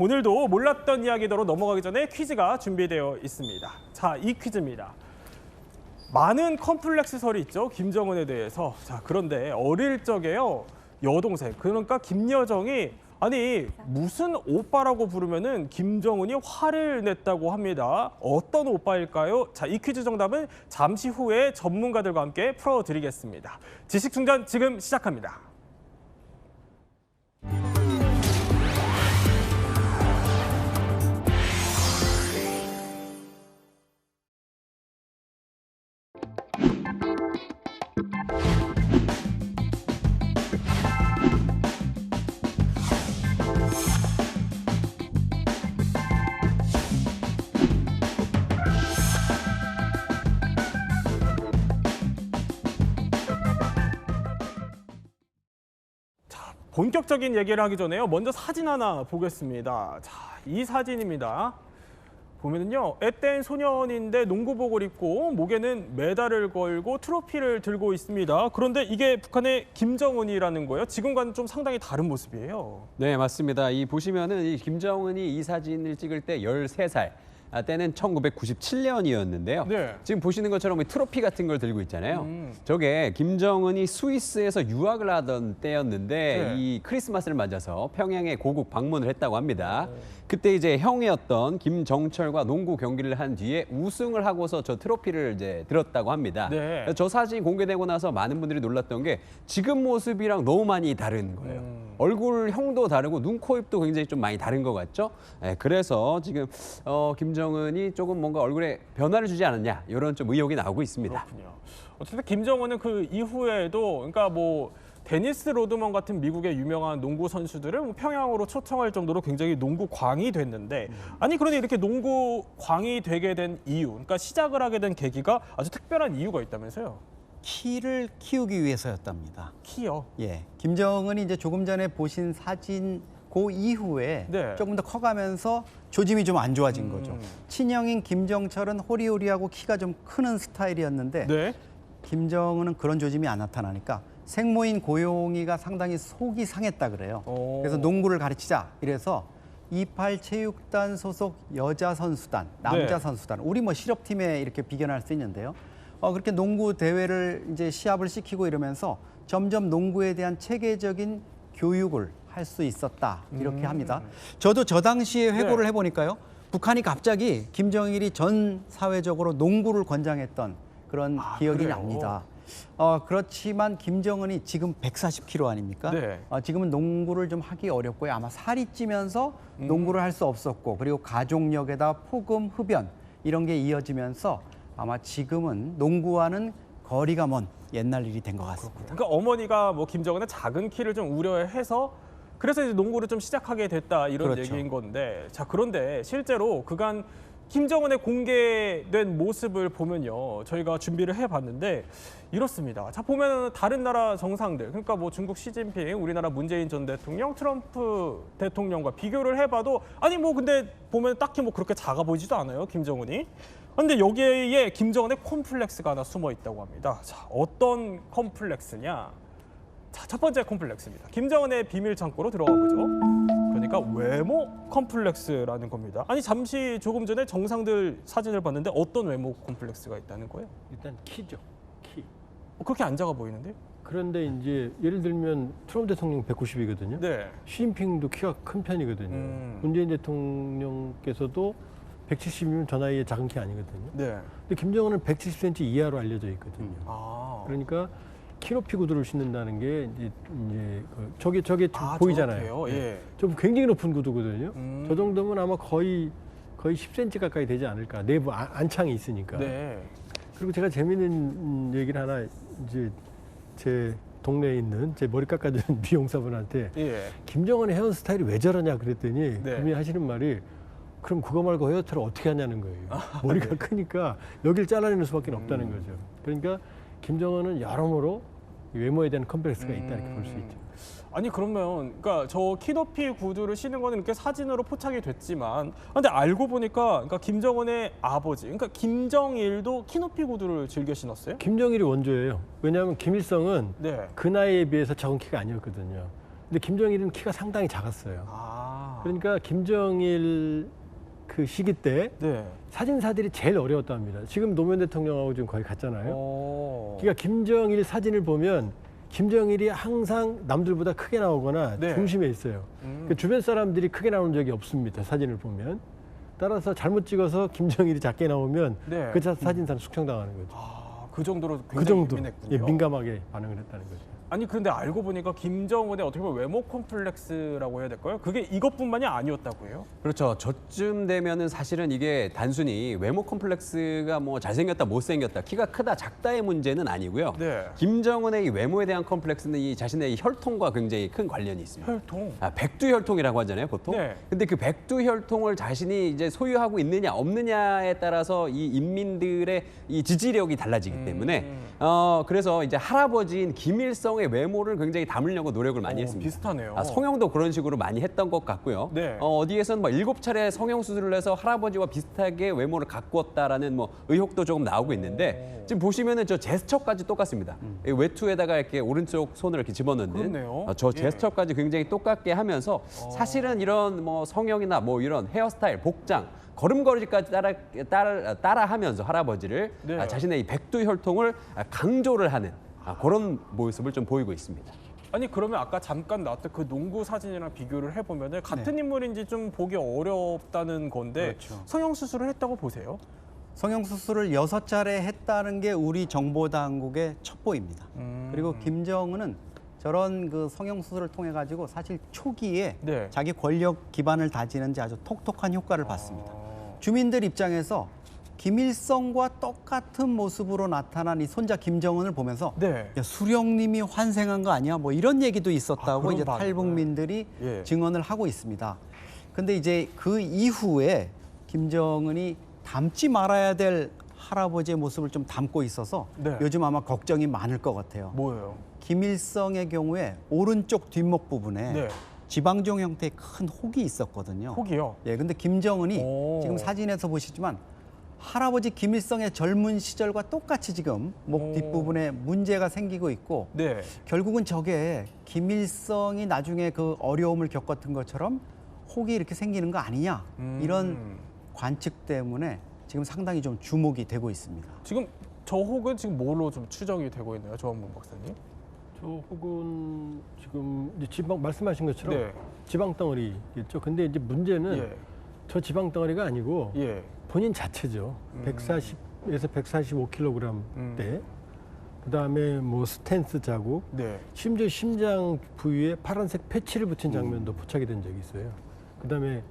오늘도 몰랐던 이야기로 넘어가기 전에 퀴즈가 준비되어 있습니다. 자, 이 퀴즈입니다. 많은 컴플렉스설이 있죠, 김정은에 대해서. 자, 그런데 어릴 적에요, 여동생, 그러니까 김여정이 아니 무슨 오빠라고 부르면은 김정은이 화를 냈다고 합니다. 어떤 오빠일까요? 자, 이 퀴즈 정답은 잠시 후에 전문가들과 함께 풀어드리겠습니다. 지식충전 지금 시작합니다. 본격적인 얘기를 하기 전에요, 먼저 사진 하나 보겠습니다. 자, 이 사진입니다. 보면은요, 앳된 소년인데 농구복을 입고 목에는 메달을 걸고 트로피를 들고 있습니다. 그런데 이게 북한의 김정은이라는 거예요. 지금과는 좀 상당히 다른 모습이에요. 네, 맞습니다. 이 보시면은 이 김정은이 이 사진을 찍을 때 13살. 때는 1997년이었는데요. 네. 지금 보시는 것처럼 트로피 같은 걸 들고 있잖아요. 저게 김정은이 스위스에서 유학을 하던 때였는데 네. 이 크리스마스를 맞아서 평양에 고국 방문을 했다고 합니다. 그때 이제 형이었던 김정철과 농구 경기를 한 뒤에 우승을 하고서 저 트로피를 이제 들었다고 합니다. 네. 저 사진 공개되고 나서 많은 분들이 놀랐던 게 지금 모습이랑 너무 많이 다른 거예요. 얼굴형도 다르고 눈, 코, 입도 굉장히 좀 많이 다른 것 같죠? 네, 그래서 지금 김정은이 조금 뭔가 얼굴에 변화를 주지 않았냐 이런 좀 의혹이 나오고 있습니다. 그렇군요. 어쨌든 김정은은 그 이후에도 그러니까 뭐 데니스 로드먼 같은 미국의 유명한 농구 선수들을 뭐 평양으로 초청할 정도로 굉장히 농구 광이 됐는데, 아니 그런데 이렇게 농구 광이 되게 된 이유, 그러니까 시작을 하게 된 계기가 아주 특별한 이유가 있다면서요? 키를 키우기 위해서였답니다. 키요. 예, 김정은이 이제 조금 전에 보신 사진 그 이후에 네. 조금 더 커가면서 조짐이 좀 안 좋아진 거죠. 친형인 김정철은 호리호리하고 키가 좀 크는 스타일이었는데 네. 김정은은 그런 조짐이 안 나타나니까 생모인 고용이가 상당히 속이 상했다 그래요. 그래서 농구를 가르치자 이래서 28체육단 소속 여자 선수단, 남자 네. 선수단, 우리 뭐 실업팀에 이렇게 비견할 수 있는데요. 그렇게 농구 대회를 이제 시합을 시키고 이러면서 점점 농구에 대한 체계적인 교육을 할 수 있었다 이렇게 합니다. 저도 저 당시에 회고를 네. 해보니까요, 북한이 갑자기 김정일이 전 사회적으로 농구를 권장했던 그런 기억이 그래요? 납니다. 그렇지만 김정은이 지금 140kg 아닙니까? 네. 지금은 농구를 좀 하기 어렵고요. 아마 살이 찌면서 농구를 할 수 없었고, 그리고 가족력에다 폭음, 흡연 이런 게 이어지면서 아마 지금은 농구와는 거리가 먼 옛날 일이 된 것 같습니다. 그러니까 어머니가 뭐 김정은의 작은 키를 좀 우려해서 그래서 이제 농구를 좀 시작하게 됐다 이런 그렇죠. 얘기인 건데, 자, 그런데 실제로 그간 김정은의 공개된 모습을 보면요, 저희가 준비를 해봤는데 이렇습니다. 자, 보면 다른 나라 정상들, 그러니까 뭐 중국 시진핑, 우리나라 문재인 전 대통령, 트럼프 대통령과 비교를 해봐도 아니 뭐 근데 보면 딱히 뭐 그렇게 작아 보이지도 않아요, 김정은이. 근데 여기에 김정은의 콤플렉스가 하나 숨어 있다고 합니다. 자, 어떤 콤플렉스냐? 자, 첫 번째 콤플렉스입니다. 김정은의 비밀 창고로 들어가 보죠. 그러니까 외모 콤플렉스라는 겁니다. 아니 잠시 조금 전에 정상들 사진을 봤는데 어떤 외모 콤플렉스가 있다는 거예요? 일단 키죠. 키. 그렇게 안 작아 보이는데? 그런데 이제 예를 들면 트럼프 대통령 190이거든요. 네. 시진핑도 키가 큰 편이거든요. 문재인 대통령께서도 170이면 저 나이에 작은 키 아니거든요. 네. 근데 김정은은 170cm 이하로 알려져 있거든요. 아. 그러니까 키높이 구두를 신는다는 게 이제 저게 아, 보이잖아요. 저렇게요? 예. 좀 굉장히 높은 구두거든요. 음. 저 정도면 아마 거의 10cm 가까이 되지 않을까. 내부 안창이 있으니까. 네. 그리고 제가 재미있는 얘기를 하나 이제 제 동네에 있는 제 머리 깎아주는 미용사분한테 예. 김정은의 헤어스타일이 왜 저러냐 그랬더니 네. 그분이 하시는 말이 그럼 그거 말고 헤어스타일을 어떻게 하냐는 거예요. 머리가 크니까 여길 잘라내는 수밖에 없다는 거죠. 그러니까 김정은은 여러모로 외모에 대한 컴플렉스가 있다 이렇게 볼 수 있죠. 아니 그러면 그러니까 저 키높이 구두를 신은 거는 이렇게 사진으로 포착이 됐지만, 근데 알고 보니까 그러니까 김정은의 아버지, 그러니까 김정일도 키높이 구두를 즐겨 신었어요? 김정일이 원조예요. 왜냐하면 김일성은 네. 그 나이에 비해서 작은 키가 아니었거든요. 근데 김정일은 키가 상당히 작았어요. 아. 그러니까 김정일 그 시기 때 네. 사진사들이 제일 어려웠답니다. 지금 노무현 대통령하고 지금 거의 같잖아요. 어. 그러니까 김정일 사진을 보면 김정일이 항상 남들보다 크게 나오거나 네. 중심에 있어요. 그 주변 사람들이 크게 나오는 적이 없습니다. 사진을 보면. 따라서 잘못 찍어서 김정일이 작게 나오면 네. 그 사진사는 숙청당하는 거죠. 그 정도로 그 굉장히 정도 예민했군요. 예, 민감하게 반응을 했다는 거죠. 아니 그런데 알고 보니까 김정은의 어떻게 보면 외모 콤플렉스라고 해야 될까요? 그게 이것뿐만이 아니었다고 해요? 그렇죠. 저쯤 되면은 사실은 이게 단순히 외모 컴플렉스가 뭐 잘생겼다, 못생겼다, 키가 크다, 작다의 문제는 아니고요. 네. 김정은의 이 외모에 대한 컴플렉스는 이 자신의 이 혈통과 굉장히 큰 관련이 있습니다. 혈통. 백두혈통이라고 하잖아요, 보통. 네. 근데 그 백두혈통을 자신이 이제 소유하고 있느냐 없느냐에 따라서 이 인민들의 이 지지력이 달라지기 때문에 그래서 이제 할아버지인 김일성의 외모를 굉장히 담으려고 노력을 많이 했습니다. 비슷하네요. 성형도 그런 식으로 많이 했던 것 같고요. 네. 어디에서는 뭐 7차례 성형 수술을 해서 할아버지와 비슷하게 외모를 가꾸었다라는 뭐 의혹도 조금 나오고 있는데 지금 보시면은 저 제스처까지 똑같습니다. 이 외투에다가 이렇게 오른쪽 손을 이렇게 집어넣는 그렇네요. 저 예. 제스처까지 굉장히 똑같게 하면서 사실은 이런 뭐 성형이나 뭐 이런 헤어스타일, 복장 걸음걸이까지 따라하면서 할아버지를 네. 자신의 이 백두혈통을 강조를 하는 그런 모습을 좀 보이고 있습니다. 아니 그러면 아까 잠깐 나왔던 그 농구 사진이랑 비교를 해보면 같은 인물인지 좀 보기 어렵다는 건데 그렇죠. 성형 수술을 했다고 보세요? 성형 수술을 6차례 했다는 게 우리 정보당국의 첩보입니다. 그리고 김정은은 저런 그 성형 수술을 통해 가지고 사실 초기에 네. 자기 권력 기반을 다지는데 아주 톡톡한 효과를 봤습니다. 주민들 입장에서 김일성과 똑같은 모습으로 나타난 이 손자 김정은을 보면서 네. 야, 수령님이 환생한 거 아니야? 뭐 이런 얘기도 있었다고 그런 이제 반응을. 탈북민들이 예. 증언을 하고 있습니다. 근데 이제 그 이후에 김정은이 닮지 말아야 될 할아버지의 모습을 좀 담고 있어서 네. 요즘 아마 걱정이 많을 것 같아요. 뭐예요? 김일성의 경우에 오른쪽 뒷목 부분에 네. 지방종 형태의 큰 혹이 있었거든요. 혹이요? 예, 근데 김정은이 오. 지금 사진에서 보시지만 할아버지 김일성의 젊은 시절과 똑같이 지금 목 오. 뒷부분에 문제가 생기고 있고 네. 결국은 저게 김일성이 나중에 그 어려움을 겪었던 것처럼 혹이 이렇게 생기는 거 아니냐 이런 관측 때문에 지금 상당히 좀 주목이 되고 있습니다. 지금 저 혹은 지금 뭐로 좀 추정이 되고 있나요, 조한문 박사님? 저 혹은 지금 이제 지방 말씀하신 것처럼 네. 지방 덩어리겠죠. 근데 이제 문제는 예. 저 지방 덩어리가 아니고 예. 본인 자체죠. 140에서 145kg대. 그다음에 뭐 스탠스 자국, 네. 심지어 심장 부위에 파란색 패치를 붙인 장면도 포착이 된 적이 있어요. 그다음에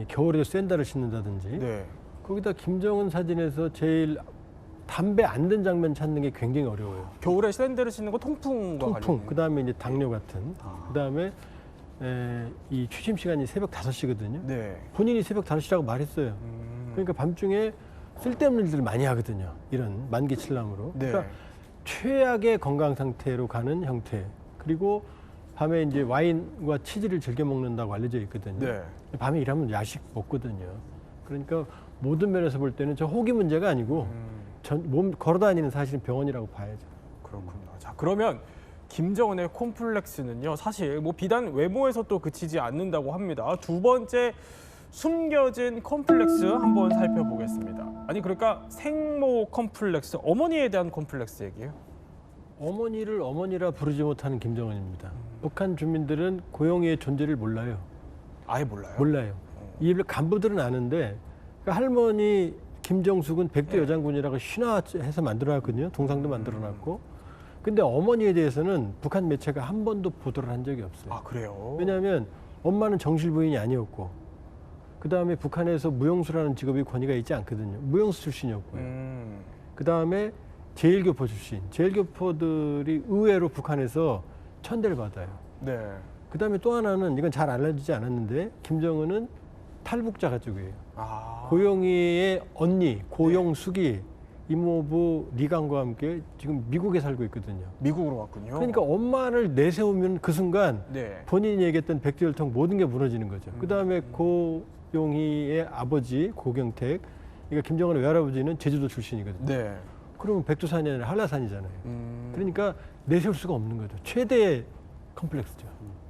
겨울에도 샌들을 신는다든지. 네. 거기다 김정은 사진에서 제일 담배 안 든 장면 찾는 게 굉장히 어려워요. 겨울에 샌들을 신는 거 통풍과 통풍, 관련. 그다음에 이제 당뇨 같은, 그다음에 이 취침 시간이 새벽 5시거든요. 네. 본인이 새벽 5시라고 말했어요. 그러니까 밤중에 쓸데없는 일들을 많이 하거든요. 이런 만기 칠남으로. 네. 그러니까 최악의 건강 상태로 가는 형태. 그리고 밤에 이제 와인과 치즈를 즐겨 먹는다고 알려져 있거든요. 네. 밤에 일하면 야식 먹거든요. 그러니까 모든 면에서 볼 때는 저 호기 문제가 아니고 몸 걸어다니는 사실은 병원이라고 봐야죠. 그렇군요. 자, 그러면 김정은의 콤플렉스는요, 사실 뭐 비단 외모에서 또 그치지 않는다고 합니다. 두 번째 숨겨진 콤플렉스 한번 살펴보겠습니다. 아니 그러니까 생모 콤플렉스, 어머니에 대한 콤플렉스 얘기예요. 어머니를 어머니라 부르지 못하는 김정은입니다. 북한 주민들은 고영희의 존재를 몰라요. 아예 몰라요. 몰라요. 이 간부들은 아는데 그러니까 할머니 김정숙은 백두 여장군이라고 신화해서 만들어놨거든요. 동상도 만들어놨고. 근데 어머니에 대해서는 북한 매체가 한 번도 보도를 한 적이 없어요. 아 그래요? 왜냐하면 엄마는 정실 부인이 아니었고 그다음에 북한에서 무용수라는 직업이 권위가 있지 않거든요. 무용수 출신이었고요. 그다음에 제일교포 출신. 제일교포들이 의외로 북한에서 천대를 받아요. 네. 그다음에 또 하나는 이건 잘 알려지지 않았는데 김정은은 탈북자 가족이에요. 아. 고영희의 언니 고영숙이 이모부 리강과 함께 지금 미국에 살고 있거든요. 미국으로 왔군요. 그러니까 엄마를 내세우면 그 순간 네. 본인이 얘기했던 백두혈통 모든 게 무너지는 거죠. 그다음에 고용희의 아버지 고경택, 그러니까 김정은의 외할아버지는 제주도 출신이거든요. 네. 그러면 백두산이 아니라 한라산이잖아요. 그러니까 내세울 수가 없는 거죠. 최대의 컴플렉스죠.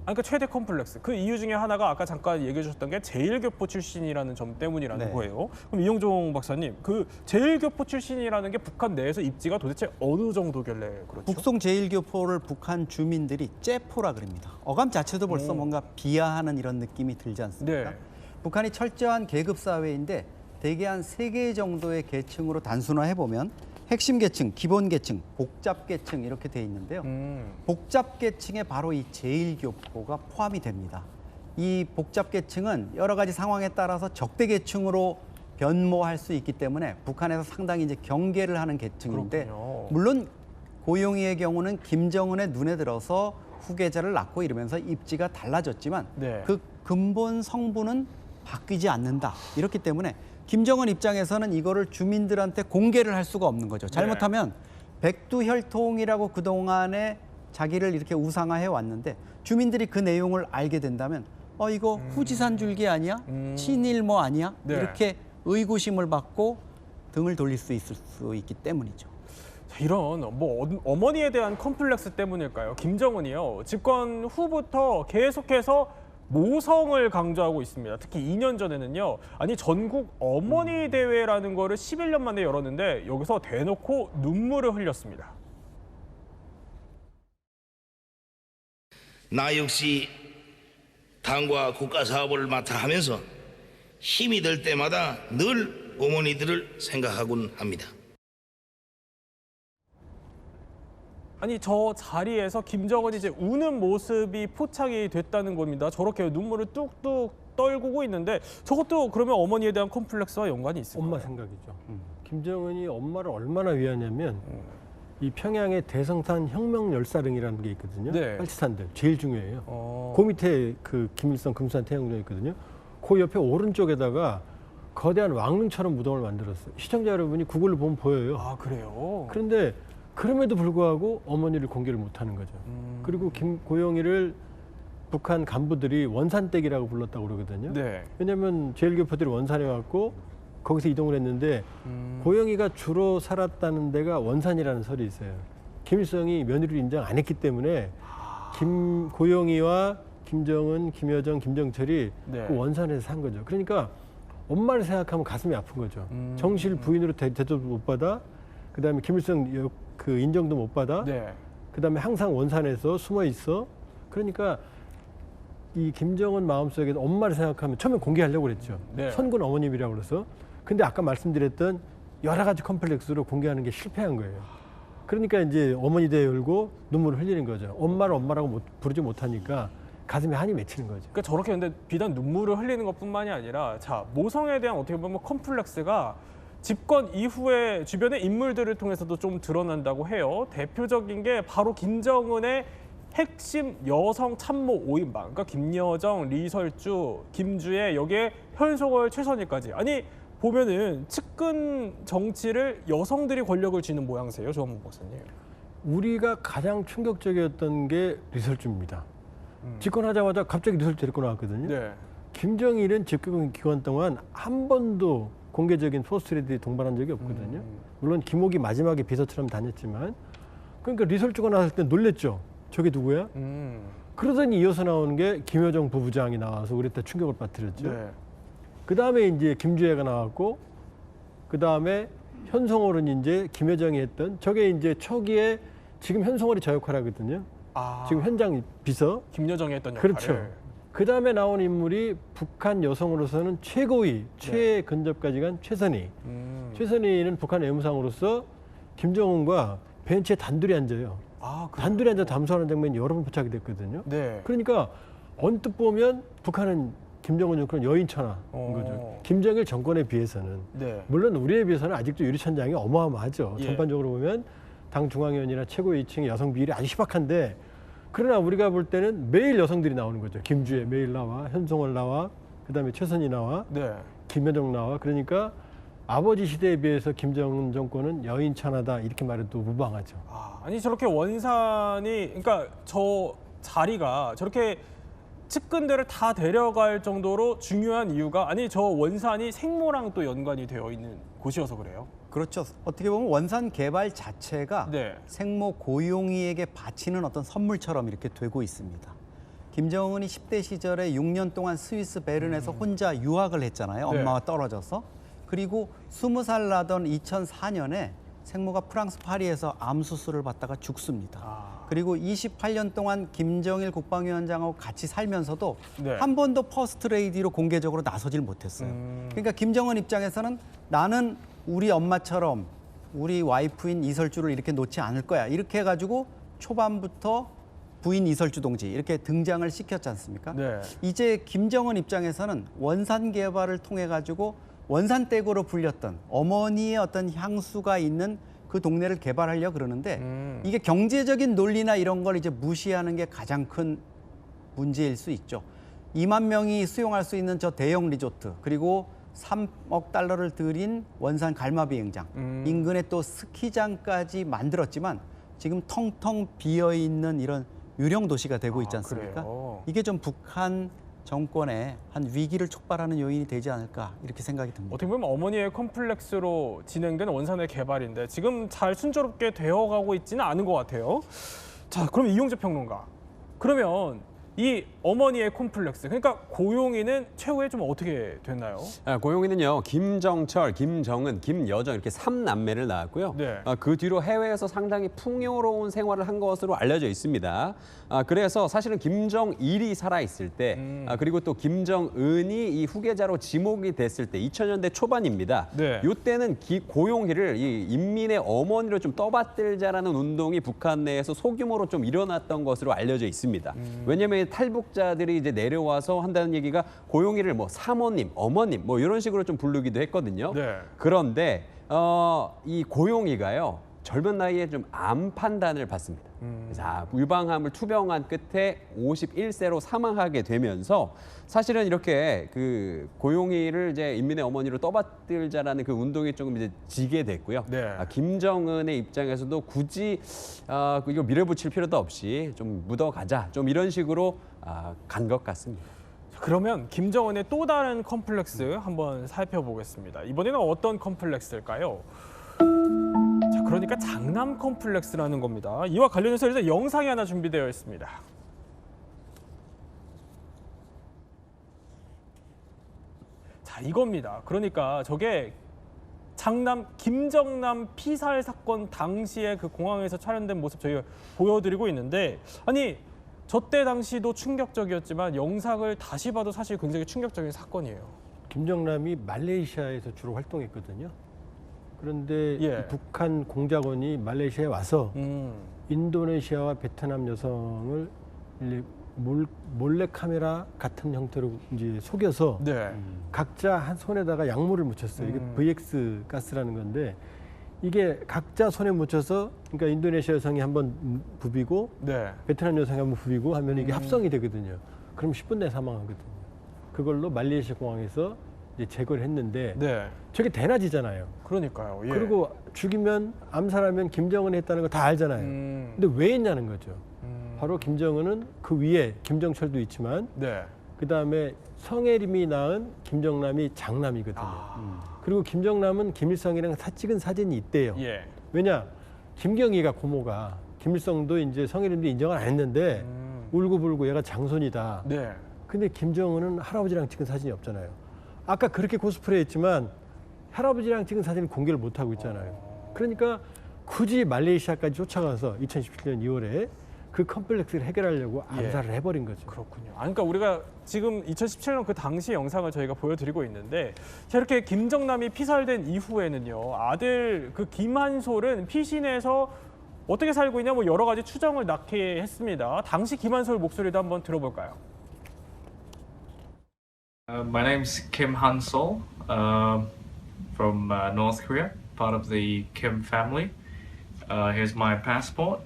그러니까 최대 컴플렉스. 그 이유 중에 하나가 아까 잠깐 얘기해 주셨던 게 제일교포 출신이라는 점 때문이라는 네. 거예요. 그럼 이용종 박사님, 그 제일교포 출신이라는 게 북한 내에서 입지가 도대체 어느 정도길래 그렇죠? 북송 제1교포를 북한 주민들이 째포라 그럽니다. 어감 자체도 벌써 뭔가 비하하는 이런 느낌이 들지 않습니까? 네. 북한이 철저한 계급 사회인데 대개 한 3개 정도의 계층으로 단순화해 보면 핵심 계층, 기본 계층, 복잡 계층 이렇게 돼 있는데요. 복잡 계층에 바로 이 제1교포가 포함이 됩니다. 이 복잡 계층은 여러 가지 상황에 따라서 적대 계층으로 변모할 수 있기 때문에 북한에서 상당히 이제 경계를 하는 계층인데 그렇군요. 물론 고용희의 경우는 김정은의 눈에 들어서 후계자를 낳고 이러면서 입지가 달라졌지만 네. 그 근본 성분은 바뀌지 않는다. 이렇기 때문에 김정은 입장에서는 이거를 주민들한테 공개를 할 수가 없는 거죠. 잘못하면 백두혈통이라고 그동안에 자기를 이렇게 우상화해 왔는데 주민들이 그 내용을 알게 된다면 이거 후지산 줄기 아니야? 친일모 아니야? 네. 이렇게 의구심을 받고 등을 돌릴 수 있을 수 있기 때문이죠. 자, 이런 어머니에 대한 컴플렉스 때문일까요? 김정은이요. 집권 후부터 계속해서 모성을 강조하고 있습니다. 특히 2년 전에는요. 아니 전국 어머니 대회라는 거를 11년 만에 열었는데 여기서 대놓고 눈물을 흘렸습니다. 나 역시 당과 국가 사업을 맡아 하면서 힘이 들 때마다 늘 어머니들을 생각하곤 합니다. 아니 저 자리에서 김정은이 이제 우는 모습이 포착이 됐다는 겁니다. 저렇게 눈물을 뚝뚝 떨구고 있는데 저것도 그러면 어머니에 대한 컴플렉스와 연관이 있을까요? 엄마 생각이죠. 김정은이 엄마를 얼마나 위하냐면 이 평양에 대성산 혁명 열사릉이라는 게 있거든요. 네. 빨치산들 제일 중요해요. 그 그 밑에 그 김일성 금수산 태영궁이 있거든요. 그 옆에 오른쪽에다가 거대한 왕릉처럼 무덤을 만들었어요. 시청자 여러분이 구글로 보면 보여요. 아 그래요? 그런데 그럼에도 불구하고 어머니를 공개를 못하는 거죠. 그리고 고용희를 북한 간부들이 원산댁이라고 불렀다고 그러거든요. 네. 왜냐하면 제1교포들이 원산에 왔고 거기서 이동을 했는데 고용희가 주로 살았다는 데가 원산이라는 설이 있어요. 김일성이 며느리를 인정 안 했기 때문에 고용희와 김정은, 김여정, 김정철이 네. 그 원산에서 산 거죠. 그러니까 엄마를 생각하면 가슴이 아픈 거죠. 정실 부인으로 대접도 못 받아. 그다음에 김일성 그 인정도 못 받아. 네. 그다음에 항상 원산에서 숨어 있어. 그러니까 이 김정은 마음속에 엄마를 생각하면 처음에 공개하려고 그랬죠. 네. 선군 어머님이라고 그래서. 근데 아까 말씀드렸던 여러 가지 컴플렉스로 공개하는 게 실패한 거예요. 그러니까 이제 어머니 대회 열고 눈물을 흘리는 거죠. 엄마를 엄마라고 부르지 못하니까 가슴에 한이 맺히는 거죠. 그러니까 저렇게 근데 비단 눈물을 흘리는 것뿐만이 아니라 자 모성에 대한 어떻게 보면 컴플렉스가 집권 이후에 주변의 인물들을 통해서도 좀 드러난다고 해요. 대표적인 게 바로 김정은의 핵심 여성 참모 5인방. 그러니까 김여정, 리설주, 김주애, 여기에 현송월, 최선희까지. 아니 보면은 측근 정치를 여성들이 권력을 쥐는 모양새예요. 조한문 박사님. 우리가 가장 충격적이었던 게 리설주입니다. 집권하자마자 갑자기 리설주 데리고 나왔거든요. 네. 김정일은 집권 기간 동안 한 번도 공개적인 포스트레디에 동반한 적이 없거든요. 물론 김옥이 마지막에 비서처럼 다녔지만 그러니까 리설주가 나왔을 때 놀랬죠. 저게 누구야? 그러더니 이어서 나오는 게 김여정 부부장이 나와서 우리한테 충격을 빠뜨렸죠. 네. 그다음에 이제 김주애가 나왔고 그다음에 현송월은 이제 김여정이 했던 저게 이제 초기에 지금 현송월이 저 역할 하거든요. 아, 지금 현장 비서. 김여정이 했던 역할을. 그렇죠. 그다음에 나온 인물이 북한 여성으로서는 최고위, 최근접까지 간 최선희. 최선희는 북한 외무상으로서 김정은과 벤치에 단둘이 앉아요. 아, 그래요? 단둘이 앉아 담소하는 장면이 여러 번 포착이 됐거든요. 네. 그러니까 언뜻 보면 북한은 김정은 정권은 여인천하인 거죠. 김정일 정권에 비해서는. 네. 물론 우리에 비해서는 아직도 유리천장이 어마어마하죠. 예. 전반적으로 보면 당 중앙위원이나 최고위층의 여성 비율이 아주 희박한데 그러나 우리가 볼 때는 매일 여성들이 나오는 거죠. 김주애 매일 나와, 현송월 나와, 그다음에 최선희 나와, 네. 김여정 나와. 그러니까 아버지 시대에 비해서 김정은 정권은 여인천하다 이렇게 말해도 무방하죠. 아니 저렇게 원산이 그러니까 저 자리가 저렇게 측근들을 다 데려갈 정도로 중요한 이유가 아니 저 원산이 생모랑 또 연관이 되어 있는 곳이어서 그래요. 그렇죠. 어떻게 보면 원산 개발 자체가 네. 생모 고용희에게 바치는 어떤 선물처럼 이렇게 되고 있습니다. 김정은이 10대 시절에 6년 동안 스위스 베른에서 혼자 유학을 했잖아요. 네. 엄마와 떨어져서. 그리고 20살 나던 2004년에 생모가 프랑스 파리에서 암 수술을 받다가 죽습니다. 그리고 28년 동안 김정일 국방위원장하고 같이 살면서도 네. 한 번도 퍼스트 레이디로 공개적으로 나서질 못했어요. 그러니까 김정은 입장에서는 나는 우리 엄마처럼 우리 와이프인 이설주를 이렇게 놓지 않을 거야. 이렇게 해가지고 초반부터 부인 이설주 동지 이렇게 등장을 시켰지 않습니까? 네. 이제 김정은 입장에서는 원산 개발을 통해 가지고 원산댁으로 불렸던 어머니의 어떤 향수가 있는 그 동네를 개발하려고 그러는데 이게 경제적인 논리나 이런 걸 이제 무시하는 게 가장 큰 문제일 수 있죠. 2만 명이 수용할 수 있는 저 대형 리조트 그리고 3억 달러를 들인 원산 갈마비행장 인근에 또 스키장까지 만들었지만 지금 텅텅 비어있는 이런 유령 도시가 되고 있지 않습니까? 그래요? 이게 좀 북한 정권의 한 위기를 촉발하는 요인이 되지 않을까 이렇게 생각이 듭니다. 어떻게 보면 어머니의 컴플렉스로 진행된 원산의 개발인데 지금 잘 순조롭게 되어가고 있지는 않은 것 같아요. 자, 그럼 이용재 평론가. 그러면 이 어머니의 콤플렉스, 그러니까 고용이는 최후에 좀 어떻게 됐나요? 고용이는요, 김정철, 김정은, 김여정 이렇게 3남매를 낳았고요. 네. 그 뒤로 해외에서 상당히 풍요로운 생활을 한 것으로 알려져 있습니다. 그래서 사실은 김정일이 살아있을 때, 그리고 또 김정은이 이 후계자로 지목이 됐을 때 2000년대 초반입니다. 네. 이때는 고용희를 이 인민의 어머니로 좀 떠받들자라는 운동이 북한 내에서 소규모로 좀 일어났던 것으로 알려져 있습니다. 왜냐하면 탈북자들이 이제 내려와서 한다는 얘기가 고용희를 뭐 사모님, 어머님 뭐 이런 식으로 좀 부르기도 했거든요. 네. 그런데 이 고용희가요 젊은 나이에 좀 암 판단을 받습니다. 자, 유방암을 투병한 끝에 51세로 사망하게 되면서 사실은 이렇게 그 고용희를 이제 인민의 어머니로 떠받들자라는 그 운동이 조금 이제 지게 됐고요. 네. 김정은의 입장에서도 굳이 이거 밀어붙일 필요도 없이 좀 묻어가자, 좀 이런 식으로 간 것 같습니다. 그러면 김정은의 또 다른 컴플렉스 한번 살펴보겠습니다. 이번에는 어떤 컴플렉스일까요? 자, 그러니까 장남 컴플렉스라는 겁니다. 이와 관련해서 일단 영상이 하나 준비되어 있습니다. 자, 이겁니다. 그러니까 저게 장남 김정남 피살 사건 당시에 그 공항에서 촬영된 모습 저희가 보여드리고 있는데, 아니 저 때 당시도 충격적이었지만 영상을 다시 봐도 사실 굉장히 충격적인 사건이에요. 김정남이 말레이시아에서 주로 활동했거든요. 그런데 예. 이 북한 공작원이 말레이시아에 와서 인도네시아와 베트남 여성을 몰래 카메라 같은 형태로 이제 속여서 네. 각자 한 손에다가 약물을 묻혔어요. 이게 VX 가스라는 건데 이게 각자 손에 묻혀서 그러니까 인도네시아 여성이 한번 부비고 네. 베트남 여성이 한번 부비고 하면 이게 합성이 되거든요. 그럼 10분 내에 사망하거든요. 그걸로 말레이시아 공항에서 이제 제거를 했는데 네. 저게 대낮이잖아요. 그러니까요. 예. 그리고 죽이면 암살하면 김정은이 했다는 거 다 알잖아요. 근데 왜 했냐는 거죠. 바로 김정은은 그 위에 김정철도 있지만 네. 그다음에 성혜림이 낳은 김정남이 장남이거든요. 그리고 김정남은 김일성이랑 찍은 사진이 있대요. 예. 왜냐? 김경희가 고모가 김일성도 이제 성혜림도 인정을 안 했는데 울고불고 얘가 장손이다. 네. 근데 김정은은 할아버지랑 찍은 사진이 없잖아요. 아까 그렇게 코스프레 했지만 할아버지랑 찍은 사진을 공개를 못 하고 있잖아요. 그러니까 굳이 말레이시아까지 쫓아가서 2017년 2월에 그 컴플렉스를 해결하려고 암살을 해버린 거죠. 그렇군요. 그러니까 우리가 지금 2017년 그 당시 영상을 저희가 보여드리고 있는데, 자, 이렇게 김정남이 피살된 이후에는요, 아들 그 김한솔은 피신해서 어떻게 살고 있냐, 뭐 여러 가지 추정을 낳게 했습니다. 당시 김한솔 목소리도 한번 들어볼까요? My name's Kim Han-sol from North Korea, part of the Kim family. Here's my passport.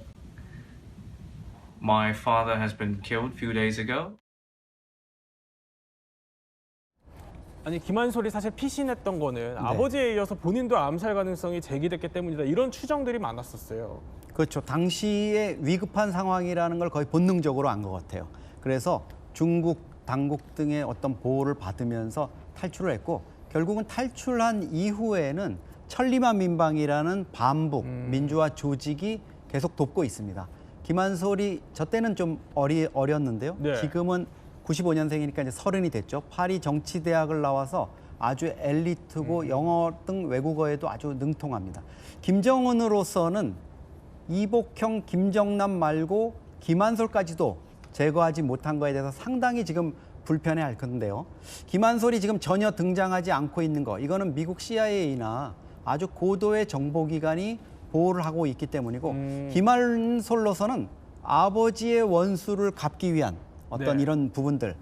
My father has been killed a few days ago. 아니, 김한솔이 사실 피신했던 거는 아버지에 이어서 본인도 암살 가능성이 제기됐기 때문이다, 이런 추정들이 많았었어요. 그렇죠. 당시에 위급한 상황이라는 걸 거의 본능적으로 안 것 같아요. 그래서 중국, 당국 등의 어떤 보호를 받으면서 탈출을 했고, 결국은 탈출한 이후에는 천리만 민방이라는 반북 민주화 조직이 계속 돕고 있습니다. 김한솔이 저 때는 좀 어렸는데요. 네. 지금은 95년생이니까 이제 30이 됐죠. 파리 정치대학을 나와서 아주 엘리트고 영어 등 외국어에도 아주 능통합니다. 김정은으로서는 이복형, 김정남 말고 김한솔까지도 제거하지 못한 거에 대해서 상당히 지금 불편해할 건데요. 김한솔이 지금 전혀 등장하지 않고 있는 거, 이거는 미국 CIA나 아주 고도의 정보기관이 보호를 하고 있기 때문이고, 김한솔로서는 아버지의 원수를 갚기 위한 어떤 네. 이런 부분들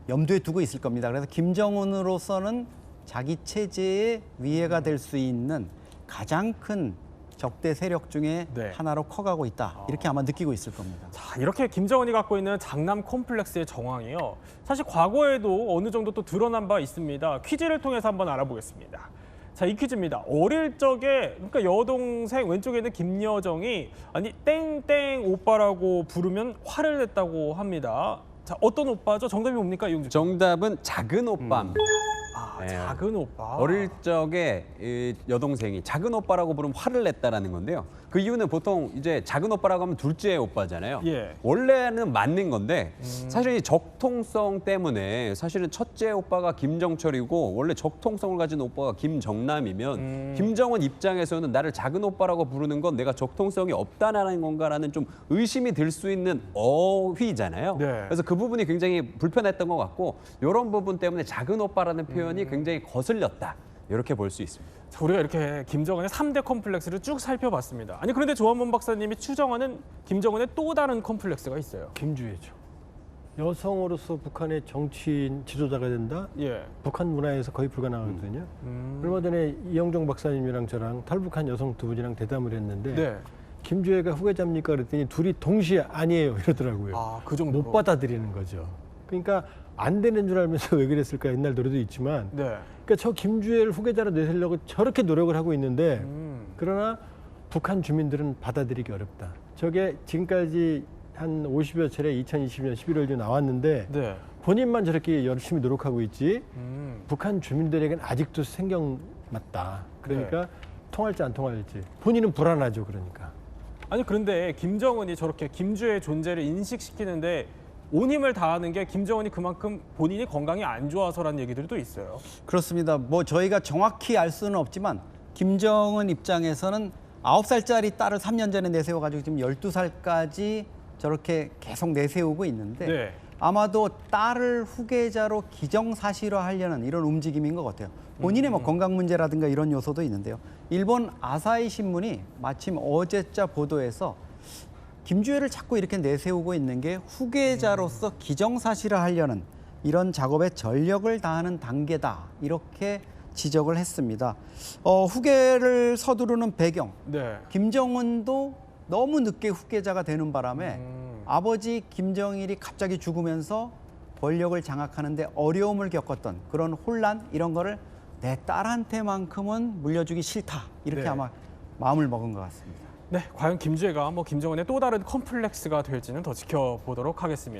염두에 두고 있을 겁니다. 그래서 김정은으로서는 자기 체제에 위해가 될 수 있는 가장 큰 적대 세력 중에 네. 하나로 커가고 있다. 이렇게 아마 느끼고 있을 겁니다. 자, 이렇게 김정은이 갖고 있는 장남 콤플렉스의 정황이요. 사실 과거에도 어느 정도 또 드러난 바 있습니다. 퀴즈를 통해서 한번 알아보겠습니다. 자, 이 퀴즈입니다. 어릴 적에, 그러니까 여동생 왼쪽에 있는 김여정이 아니 땡땡 오빠라고 부르면 화를 냈다고 합니다. 자, 어떤 오빠죠? 정답이 뭡니까, 이용주? 정답은 작은 오빠입니다. 아, 네. 작은 오빠. 어릴 적에 이 여동생이 작은 오빠라고 부르면 화를 냈다라는 건데요. 그 이유는 보통 이제 작은 오빠라고 하면 둘째 오빠잖아요. 예. 원래는 맞는 건데 사실 이 적통성 때문에 사실은 첫째 오빠가 김정철이고 원래 적통성을 가진 오빠가 김정남이면 김정은 입장에서는 나를 작은 오빠라고 부르는 건 내가 적통성이 없다라는 건가라는 좀 의심이 들 수 있는 어휘잖아요. 네. 그래서 그 부분이 굉장히 불편했던 것 같고 이런 부분 때문에 작은 오빠라는 표현이 굉장히 거슬렸다. 이렇게 볼 수 있습니다. 자, 우리가 이렇게 김정은의 3대 컴플렉스를 쭉 살펴봤습니다. 아니 그런데 조한범 박사님이 추정하는 김정은의 또 다른 컴플렉스가 있어요. 김주애죠. 여성으로서 북한의 정치인 지도자가 된다. 예. 북한 문화에서 거의 불가능하거든요. 얼마 전에 이영종 박사님이랑 저랑 탈북한 여성 두 분이랑 대담을 했는데 네. 김주애가 후계자입니까 그랬더니 둘이 동시에 아니에요 이러더라고요. 아, 그 정도로. 못 받아들이는 거죠. 그러니까 안 되는 줄 알면서 왜 그랬을까 옛날 노래도 있지만 네. 그러니까 저 김주애를 후계자로 내세우려고 저렇게 노력을 하고 있는데 그러나 북한 주민들은 받아들이기 어렵다. 저게 지금까지 한 50여 차례 2020년 11월 중 나왔는데 네. 본인만 저렇게 열심히 노력하고 있지 북한 주민들에게는 아직도 생경맞다. 그러니까 통할지 안 통할지 본인은 불안하죠. 그러니까. 아니 그런데 김정은이 저렇게 김주의 존재를 인식시키는데 온 힘을 다하는 게 김정은이 그만큼 본인이 건강이 안 좋아서라는 얘기들도 있어요. 그렇습니다. 뭐 저희가 정확히 알 수는 없지만 김정은 입장에서는 9살짜리 딸을 3년 전에 내세워가지고 지금 12살까지 저렇게 계속 내세우고 있는데 네. 아마도 딸을 후계자로 기정사실화하려는 이런 움직임인 것 같아요. 본인의 뭐 건강 문제라든가 이런 요소도 있는데요. 일본 아사히 신문이 마침 어제자 보도에서 김주애를 자꾸 이렇게 내세우고 있는 게 후계자로서 기정사실화하려는 이런 작업에 전력을 다하는 단계다. 이렇게 지적을 했습니다. 후계를 서두르는 배경. 네. 김정은도 너무 늦게 후계자가 되는 바람에 아버지 김정일이 갑자기 죽으면서 권력을 장악하는데 어려움을 겪었던 그런 혼란 이런 거를 내 딸한테만큼은 물려주기 싫다. 이렇게 네. 아마 마음을 먹은 것 같습니다. 네, 과연 김주애가 뭐 김정은의 또 다른 컴플렉스가 될지는 더 지켜보도록 하겠습니다.